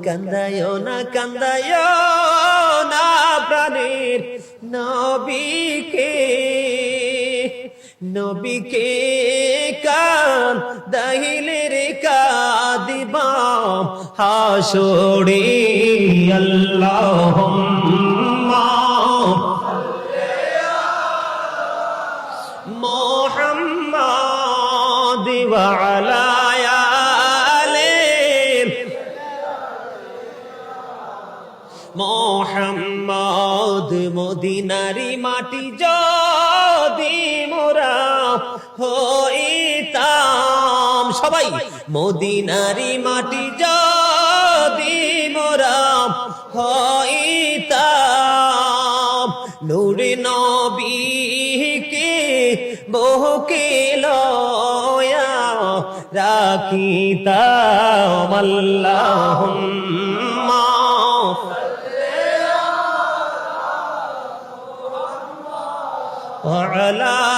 কান্দায় না প্রাণের নবীকে নবীকে কান্দাইলে রে কাঁদিবা হাসরে আল্লাহুম্মা মুহাম্মাদ ওয়া আলা মোহাম্মদ মদিনারি মাটি যদি মোরা হইতাম সবাই মদিনারি মাটি যদি মোরা হইতাম নূরে নবীকে বুকে লয়া রাখিতাম আল্লাহুম্মা وعلى